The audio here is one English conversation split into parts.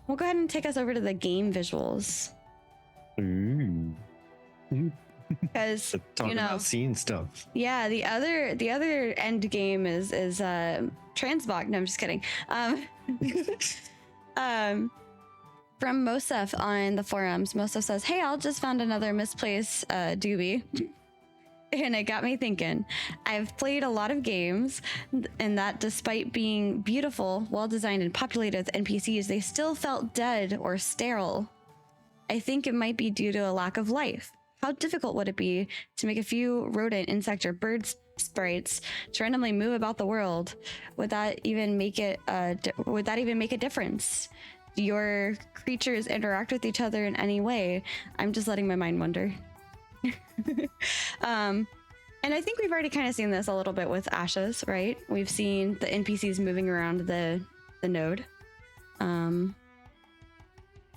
we'll go ahead and take us over to the game visuals. Ooh. Because talking about seeing stuff. Yeah, the other end game is Transbog. No, I'm just kidding. From Mosef on the forums, Mosef says, "Hey, I'll just found another misplaced doobie." And it got me thinking. I've played a lot of games, and that despite being beautiful, well-designed, and populated with NPCs, they still felt dead or sterile. I think it might be due to a lack of life. How difficult would it be to make a few rodent, insect, or bird sprites to randomly move about the world? Would that even make it? Would that even make a difference? Do your creatures interact with each other in any way? I'm just letting my mind wander. And I think we've already kind of seen this a little bit with Ashes, right? We've seen the NPCs moving around the node.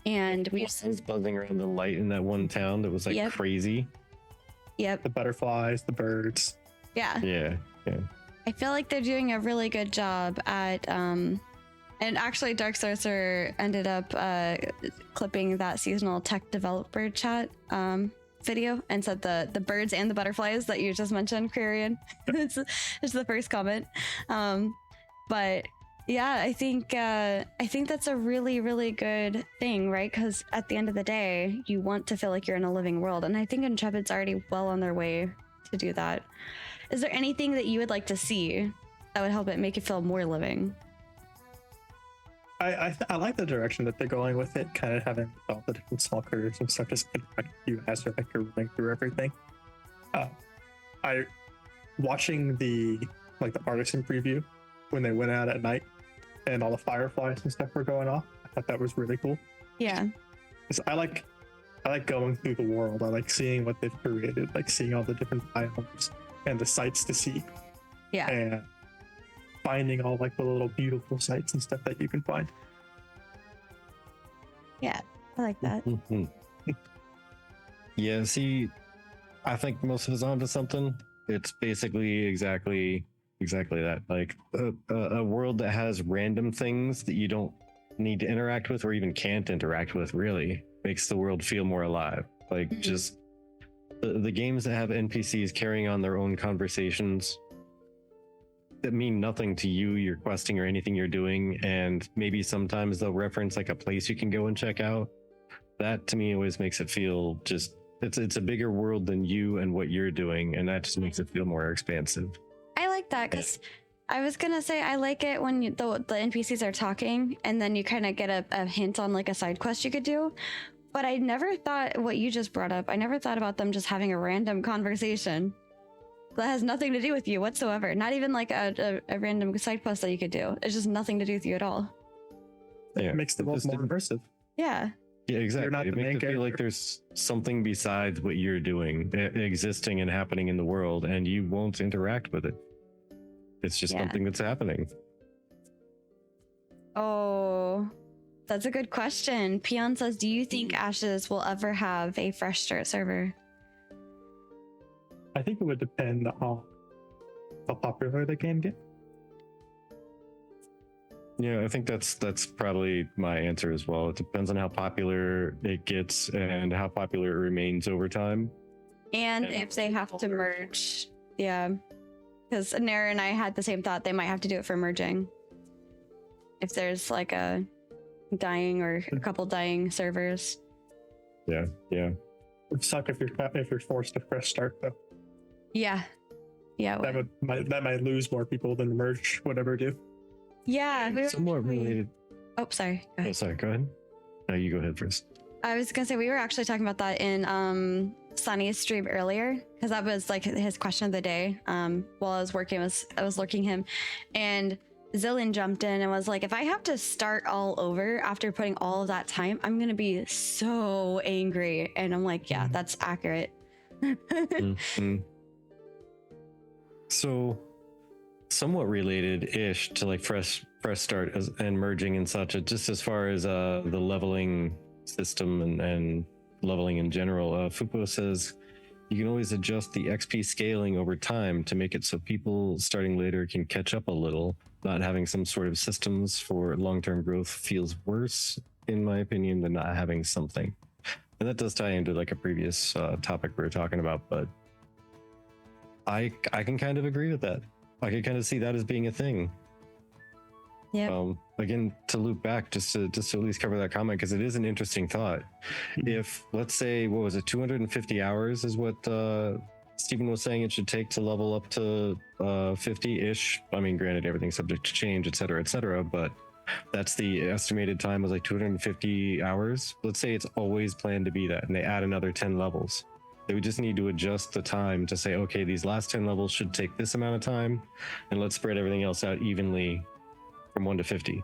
And we was buzzing around the light in that one town that was like crazy. Yep. The butterflies, the birds. Yeah. Yeah. I feel like they're doing a really good job at and actually Dark Sorcerer ended up clipping that seasonal tech developer chat video and said the birds and the butterflies that you just mentioned, Quarian. it's the first comment. But yeah, I think that's a really, really good thing, right? Because at the end of the day, you want to feel like you're in a living world. And I think Intrepid's already well on their way to do that. Is there anything that you would like to see that would help it make it feel more living? I like the direction that they're going with it, kind of having all the different small critters and stuff just interact with you as you're running through everything. Watching the artisan preview when they went out at night and all the fireflies and stuff were going off. I thought that was really cool. Yeah. I like going through the world. I like seeing what they've created, like seeing all the different biomes and the sights to see. Yeah. And finding all like the little beautiful sights and stuff that you can find. Yeah, I like that. Yeah, see, I think most of it's onto something. It's basically exactly that. Like a world that has random things that you don't need to interact with or even can't interact with really makes the world feel more alive. Like just the games that have NPCs carrying on their own conversations that mean nothing to you, your questing or anything you're doing, and maybe sometimes they'll reference like a place you can go and check out. That to me always makes it feel just it's a bigger world than you and what you're doing, and that just makes it feel more expansive. I like that because I was gonna say I like it when the NPCs are talking and then you kind of get a hint on like a side quest you could do. But I never thought what you just brought up. I never thought about them just having a random conversation that has nothing to do with you whatsoever. Not even like a random side quest that you could do. It's just nothing to do with you at all. It makes the world more immersive. Yeah. Yeah, exactly. You're not it makes it feel like there's something besides what you're doing existing and happening in the world, and you won't interact with it. It's just something that's happening. Oh, that's a good question. Peon says, do you think Ashes will ever have a fresh start server? I think it would depend on how popular the game gets. Yeah, I think that's probably my answer as well. It depends on how popular it gets and how popular it remains over time. And if they have to merge. Yeah. Because Nara and I had the same thought. They might have to do it for merging. If there's like a dying or a couple dying servers. Yeah. It would suck if you're forced to fresh start though. Yeah. That might lose more people than the merge would ever do. Yeah. Somewhat related. Oh, sorry. Oh, sorry. Go ahead. No, you go ahead first. I was gonna say we were actually talking about that in Sunny's stream earlier because that was like his question of the day. While I was working, I was lurking him, and Zillion jumped in and was like, "If I have to start all over after putting all of that time, I'm gonna be so angry." And I'm like, "Yeah, that's accurate." So, somewhat related-ish to like fresh start and merging and such. Just as far as the leveling system and leveling in general, Fupo says you can always adjust the XP scaling over time to make it so people starting later can catch up a little. Not having some sort of systems for long-term growth feels worse in my opinion, than not having something. And that does tie into like a previous topic we were talking about, but I can kind of agree with that. I can kind of see that as being a thing. Yeah. Again, to loop back, just to at least cover that comment, because it is an interesting thought. If, let's say, what was it, 250 hours is what Stephen was saying it should take to level up to 50-ish. I mean, granted, everything's subject to change, et cetera, but that's the estimated time was like 250 hours. Let's say it's always planned to be that, and they add another 10 levels. They would just need to adjust the time to say, okay, these last 10 levels should take this amount of time, and let's spread everything else out evenly from 1 to 50.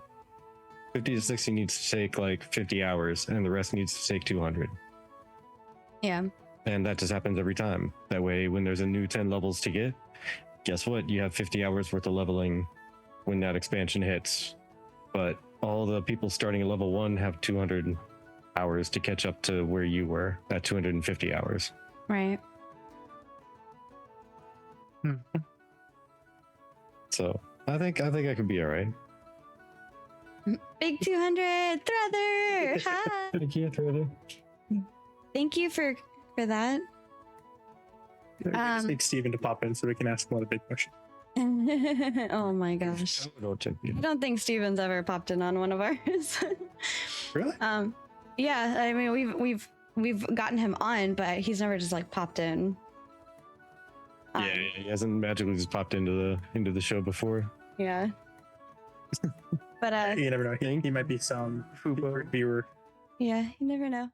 50 to 60 needs to take like 50 hours, and the rest needs to take 200. Yeah. And that just happens every time. That way, when there's a new 10 levels to get, guess what? You have 50 hours worth of leveling when that expansion hits. But all the people starting at level 1 have 200 hours to catch up to where you were at 250 hours. Right. So I think I could be all right. Big 200 Throther. Hi. Thank you, Thriller. Thank you for that. We just need Steven to pop in so we can ask him one of the big questions. Oh my gosh. I don't think Steven's ever popped in on one of ours. Really? Yeah, I mean we've gotten him on, but he's never just like popped in. Yeah, he hasn't magically just popped into the show before. Yeah. But You never know. He might be some viewer. yeah, you never know.